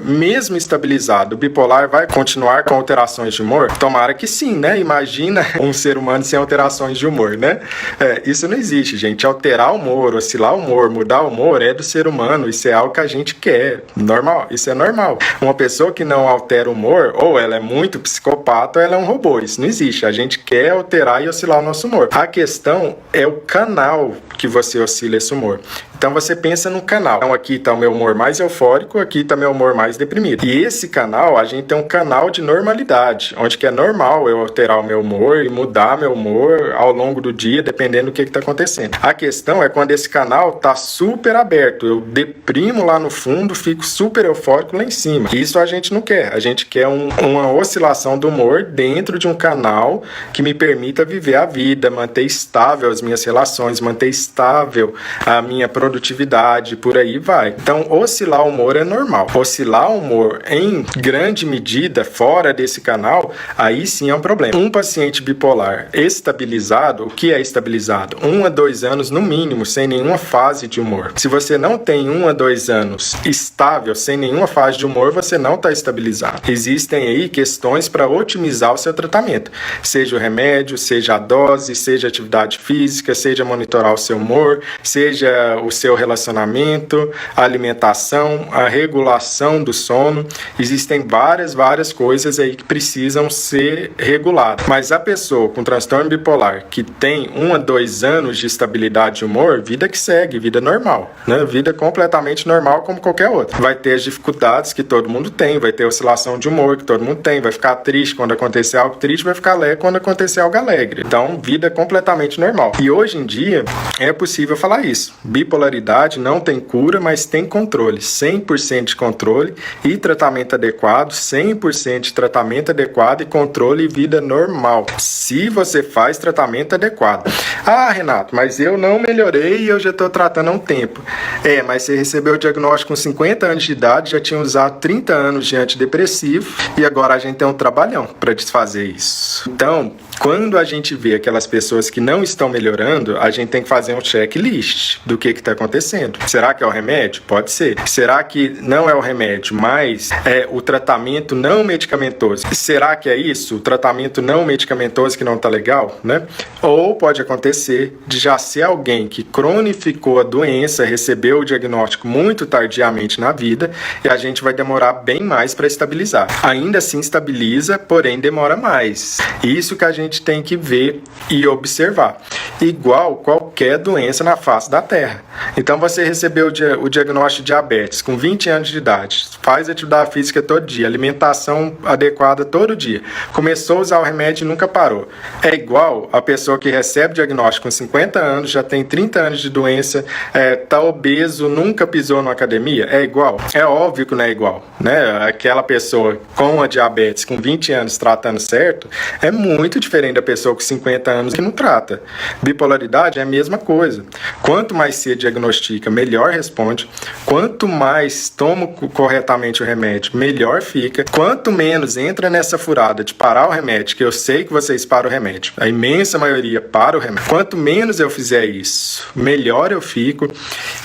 mesmo estabilizado, o bipolar vai continuar com alterações de humor? Tomara que sim, né? Imagina um ser humano sem alterações de humor, né? Isso não existe, gente. Alterar o humor, oscilar o humor, mudar o humor é do ser humano. Isso é algo que a gente quer. Normal. Isso é normal. Uma pessoa que não altera o humor, ou ela é muito psicopata ou ela é um robô. Isso não existe. A gente quer alterar e oscilar o nosso humor. A questão é o canal que você oscila esse humor. Então você pensa no canal. Então aqui está o meu humor mais eufórico, aqui está meu humor mais deprimido. E esse canal, a gente tem um canal de normalidade, onde que é normal eu alterar o meu humor e mudar meu humor ao longo do dia, dependendo do que está acontecendo. A questão é quando esse canal está super aberto, eu deprimo lá no fundo, fico super eufórico lá em cima. Isso a gente não quer. A gente quer uma oscilação do humor dentro de um canal que me permita viver a vida, manter estável as minhas relações, manter estável a minha produtividade, por aí vai. Então, oscilar o humor é normal. Oscilar o humor em grande medida, fora desse canal, aí sim é um problema. Um paciente bipolar estabilizado, o que é estabilizado? 1 a 2 anos no mínimo, sem nenhuma fase de humor. Se você não tem 1 a 2 anos estável, sem nenhuma fase de humor, você não está estabilizado. Existem aí questões para otimizar o seu tratamento. Seja o remédio, seja a dose, seja a atividade física, seja monitorar o seu humor, seja o seu relacionamento, a alimentação, a regulação do sono. Existem várias coisas aí que precisam ser reguladas. Mas a pessoa com transtorno bipolar que tem 1 a 2 anos de estabilidade de humor, vida que segue, vida normal, né? Vida completamente normal como qualquer outra. Vai ter as dificuldades que todo mundo tem, vai ter oscilação de humor que todo mundo tem, vai ficar triste quando acontecer algo triste, vai ficar alegre quando acontecer algo alegre. Então, vida completamente normal. E hoje em dia é possível falar isso. Bipolaridade não tem cura, mas tem controle. 100% de controle e tratamento adequado, 100% de tratamento adequado e controle e vida normal. Se você faz tratamento adequado. Ah, Renato, mas eu não melhorei e eu já estou tratando há um tempo. Mas você recebeu o diagnóstico com 50 anos de idade, já tinha usado 30 anos de antidepressivo e agora a gente tem um trabalhão para desfazer isso. Então, quando a gente vê aquelas pessoas que não estão melhorando, a gente tem que fazer um checklist do que está acontecendo. Será que é o remédio? Pode ser. Será que não é o remédio, mas é o tratamento não medicamentoso? Será que é isso? O tratamento não medicamentoso que não está legal, né? Ou pode acontecer de já ser alguém que cronificou a doença, recebeu o diagnóstico muito tardiamente na vida e a gente vai demorar bem mais para estabilizar. Ainda assim estabiliza, porém demora mais. Isso que a gente tem que ver e observar. Igual qualquer doença na face da Terra. Então você recebeu o diagnóstico de diabetes com 20 anos de idade, faz atividade física todo dia, alimentação adequada todo dia, começou a usar o remédio e nunca parou. É igual a pessoa que recebe o diagnóstico com 50 anos, já tem 30 anos de doença, tá obeso, nunca pisou numa academia? É igual? É óbvio que não é igual, né? Aquela pessoa com a diabetes com 20 anos tratando certo é muito diferente da pessoa com 50 anos que não trata. Bipolaridade é a mesma coisa. Quanto mais cedo diagnostica, melhor responde. Quanto mais toma corretamente o remédio, melhor fica. Quanto menos entra nessa furada de parar o remédio, que eu sei que vocês param o remédio. A imensa maioria para o remédio. Quanto menos eu fizer isso, melhor eu fico.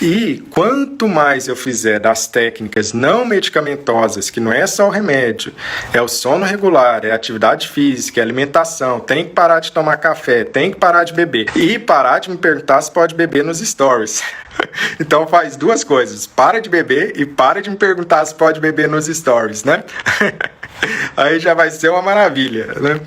E quanto mais eu fizer das técnicas não medicamentosas, que não é só o remédio, é o sono regular, é a atividade física, é a alimentação, tem que parar de tomar café, tem que parar de beber. E parar de me perguntar se pode beber nos stories. Então faz duas coisas, para de beber e para de me perguntar se pode beber nos stories, né? Aí já vai ser uma maravilha, né?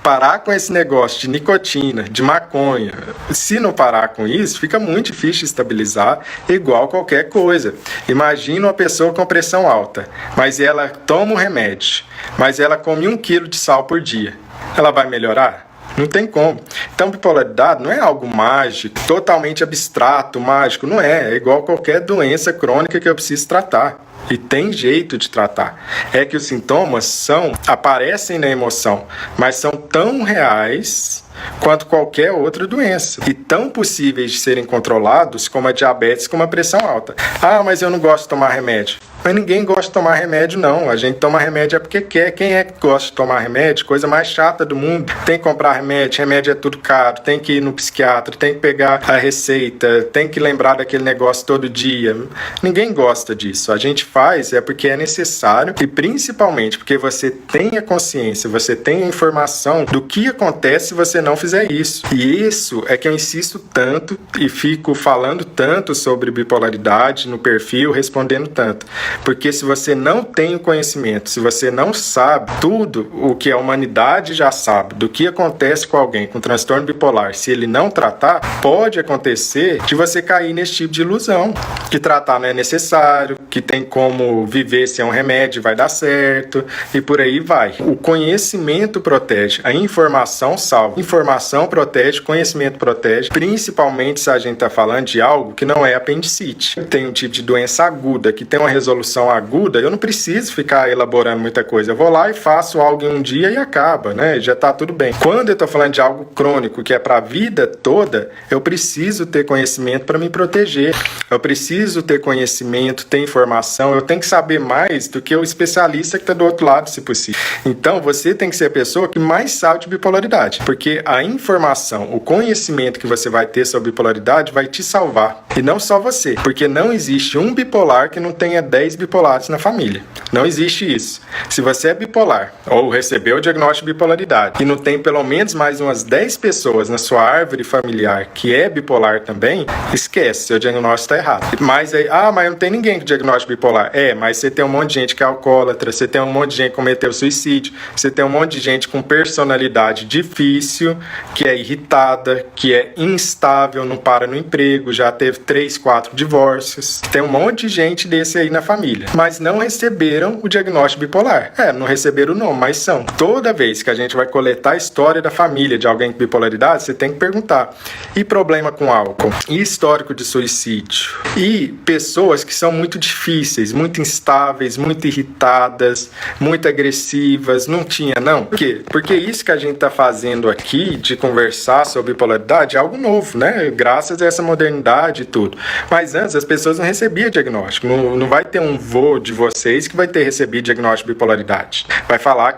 Parar com esse negócio de nicotina, de maconha, se não parar com isso, fica muito difícil estabilizar igual qualquer coisa. Imagina uma pessoa com pressão alta, mas ela toma um remédio, mas ela come 1 quilo de sal por dia. Ela vai melhorar? Não tem como. Então, bipolaridade não é algo mágico, totalmente abstrato, mágico. Não é. É igual qualquer doença crônica que eu preciso tratar. E tem jeito de tratar. É que os sintomas aparecem na emoção, mas são tão reais quanto qualquer outra doença. E tão possíveis de serem controlados como a diabetes, como a pressão alta. Ah, mas eu não gosto de tomar remédio. Mas ninguém gosta de tomar remédio, não. A gente toma remédio é porque quer. Quem é que gosta de tomar remédio? Coisa mais chata do mundo. Tem que comprar remédio, remédio é tudo caro, tem que ir no psiquiatra, tem que pegar a receita, tem que lembrar daquele negócio todo dia. Ninguém gosta disso. A gente faz porque é necessário e principalmente porque você tem a consciência, você tem a informação do que acontece se você não fizer isso. E isso é que eu insisto tanto e fico falando tanto sobre bipolaridade no perfil, respondendo tanto. Porque se você não tem o conhecimento, se você não sabe tudo o que a humanidade já sabe do que acontece com alguém com transtorno bipolar, se ele não tratar, pode acontecer de você cair nesse tipo de ilusão, que tratar não é necessário, que tem como viver sem um remédio, vai dar certo, e por aí vai. O conhecimento protege, a informação salva. Informação protege, conhecimento protege, principalmente se a gente está falando de algo que não é apendicite. Tem um tipo de doença aguda, que tem uma resolução aguda, eu não preciso ficar elaborando muita coisa. Eu vou lá e faço algo em um dia e acaba, né? Já está tudo bem. Quando eu estou falando de algo crônico, que é para a vida toda, eu preciso ter conhecimento para me proteger. Eu preciso ter conhecimento, ter informação, eu tenho que saber mais do que o especialista que está do outro lado, se possível. Então, você tem que ser a pessoa que mais sabe de bipolaridade, porque a informação, o conhecimento que você vai ter sobre bipolaridade vai te salvar. E não só você, porque não existe um bipolar que não tenha 10 bipolares na família. Não existe isso. Se você é bipolar ou recebeu o diagnóstico de bipolaridade e não tem pelo menos mais umas 10 pessoas na sua árvore familiar que é bipolar também, esquece, seu diagnóstico está errado. Mas aí, mas não tem ninguém com diagnóstico bipolar. Mas você tem um monte de gente que é alcoólatra, você tem um monte de gente que cometeu suicídio, você tem um monte de gente com personalidade difícil, que é irritada, que é instável, não para no emprego, já teve 3, 4 divórcios. Tem um monte de gente desse aí na família. Mas não receberam o diagnóstico bipolar. Não receberam o nome, mas são. Toda vez que a gente vai coletar a história da família de alguém com bipolaridade, você tem que perguntar: e problema com álcool? E histórico de suicídio? E pessoas que são muito difíceis, muito instáveis, muito irritadas, muito agressivas, não tinha, não? Por quê? Porque isso que a gente está fazendo aqui, de conversar sobre bipolaridade, é algo novo, né? Graças a essa modernidade e tudo. Mas antes, as pessoas não recebiam diagnóstico. Não vai ter um vô de vocês que vai ter recebido diagnóstico de bipolaridade. Vai falar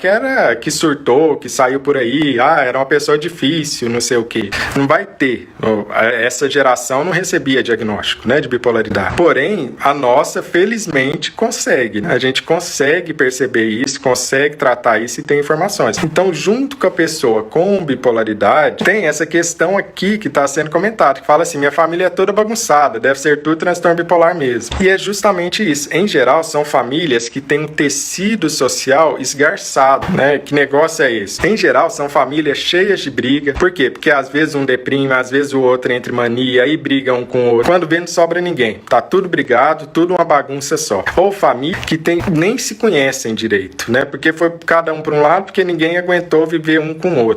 que surtou, que saiu por aí, era uma pessoa difícil, não sei o quê. Não vai ter. Essa geração não recebia diagnóstico, né, de bipolaridade. Porém, a nossa, felizmente, consegue. A gente consegue perceber isso, consegue tratar isso e tem informações. Então, junto com a pessoa com bipolaridade, tem essa questão aqui que está sendo comentada, que fala assim: minha família é toda bagunçada, deve ser tudo transtorno bipolar mesmo. E é justamente isso. Em geral, são famílias que têm um tecido social esgarçado, né? Que negócio é esse? Em geral, são famílias cheias de briga. Por quê? Porque às vezes um deprime, às vezes o outro entra em mania, aí briga um com o outro. Quando vê, não sobra ninguém. Tá tudo brigado, tudo uma bagunça só. Ou família que nem se conhecem direito, né? Porque foi cada um para um lado, porque ninguém aguentou viver um com o outro.